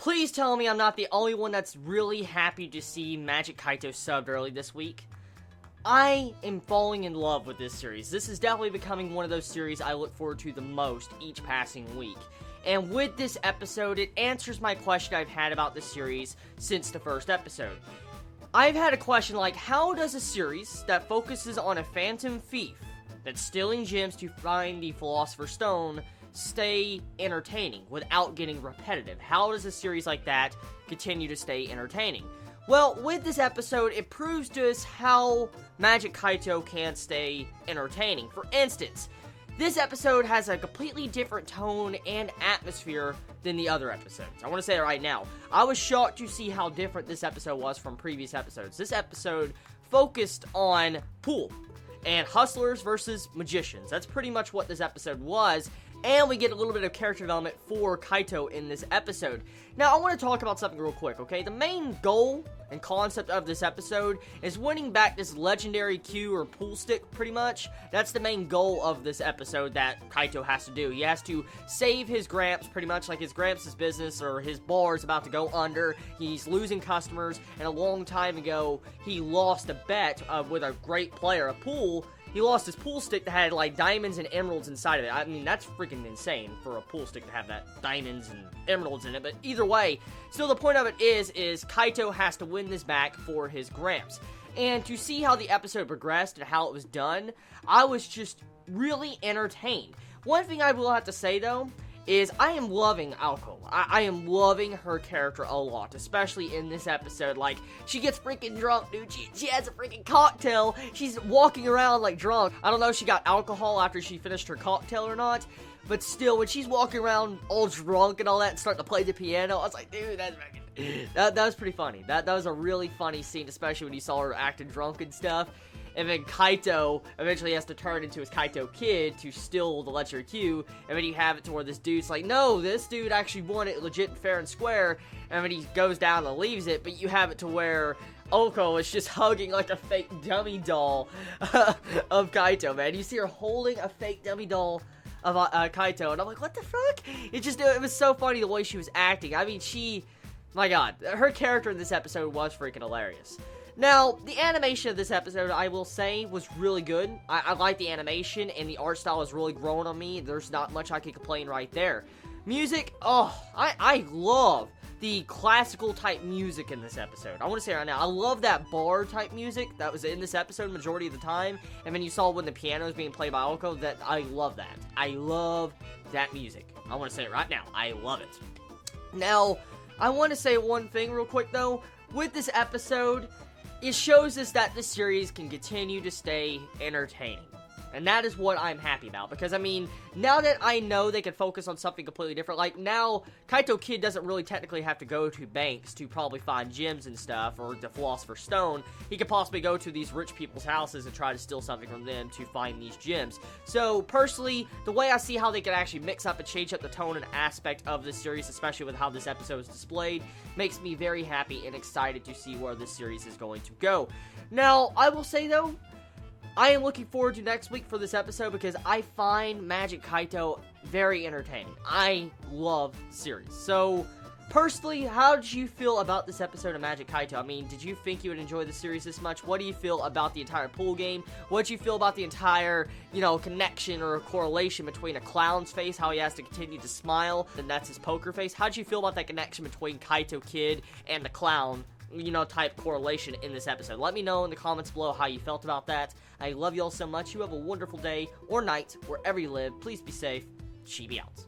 Please tell me I'm not the only one that's really happy to see Magic Kaito subbed early this week. I am falling in love with this series. This is definitely becoming one of those series I look forward to the most each passing week. And with this episode, it answers my question I've had about this series since the first episode. I've had a question like, how does a series that focuses on a phantom thief that's stealing gems to find the Philosopher's Stone stay entertaining without getting repetitive? How does a series like that continue to stay entertaining? Well, with this episode, it proves to us how Magic Kaito can stay entertaining. For instance, this episode has a completely different tone and atmosphere than the other episodes. I want to say it right now. I was shocked to see how different this episode was from previous episodes. This episode focused on pool and hustlers versus magicians. That's pretty much what this episode was. And we get a little bit of character development for Kaito in this episode. Now, I want to talk about something real quick, okay? The main goal and concept of this episode is winning back this legendary cue or pool stick, pretty much. That's the main goal of this episode that Kaito has to do. He has to save his Gramps, pretty much, like his Gramps' business or his bar is about to go under. He's losing customers, and a long time ago, he lost a bet with a great player, a pool. He lost his pool stick that had, like, diamonds and emeralds inside of it. I mean, that's freaking insane for a pool stick to have that diamonds and emeralds in it. But either way, still the point of it is Kaito has to win this back for his Gramps. And to see how the episode progressed and how it was done, I was just really entertained. One thing I will have to say, though, is I am loving Aoko. I am loving her character a lot, especially in this episode. Like, she gets freaking drunk, dude. She has a freaking cocktail. She's walking around like drunk. I don't know if she got alcohol after she finished her cocktail or not, but still, when she's walking around all drunk and all that and starting to play the piano, I was like, dude, that was pretty funny. That was a really funny scene, especially when you saw her acting drunk and stuff. And then Kaito eventually has to turn into his Kaito Kid to steal the legendary Q. And then you have it to where this dude's like, no, this dude actually won it legit and fair and square. And then he goes down and leaves it. But you have it to where Oko is just hugging like a fake dummy doll of Kaito, man. You see her holding a fake dummy doll of Kaito. And I'm like, what the fuck? It was so funny the way she was acting. I mean, my god, her character in this episode was freaking hilarious. Now, the animation of this episode, I will say, was really good. I like the animation, and the art style is really growing on me. There's not much I can complain right there. Music, I love the classical type music in this episode. I want to say right now, I love that bar type music that was in this episode majority of the time. And then you saw when the piano is being played by Oko, that I love that. I love that music. I want to say it right now. I love it. Now, I want to say one thing real quick, though. With this episode, it shows us that the series can continue to stay entertaining. And that is what I'm happy about. Because, I mean, now that I know they can focus on something completely different, like, now, Kaito Kid doesn't really technically have to go to banks to probably find gems and stuff, or the Philosopher's Stone. He could possibly go to these rich people's houses and try to steal something from them to find these gems. So, personally, the way I see how they can actually mix up and change up the tone and aspect of this series, especially with how this episode is displayed, makes me very happy and excited to see where this series is going to go. Now, I will say, though, I am looking forward to next week for this episode because I find Magic Kaito very entertaining. I love series. So, personally, how did you feel about this episode of Magic Kaito? I mean, did you think you would enjoy the series this much? What do you feel about the entire pool game? What do you feel about the entire, connection or correlation between a clown's face, how he has to continue to smile, and that's his poker face? How did you feel about that connection between Kaito Kid and the clown, type correlation in this episode? Let me know in the comments below how you felt about that. I love you all so much. You have a wonderful day or night, wherever you live. Please be safe. Chibi out.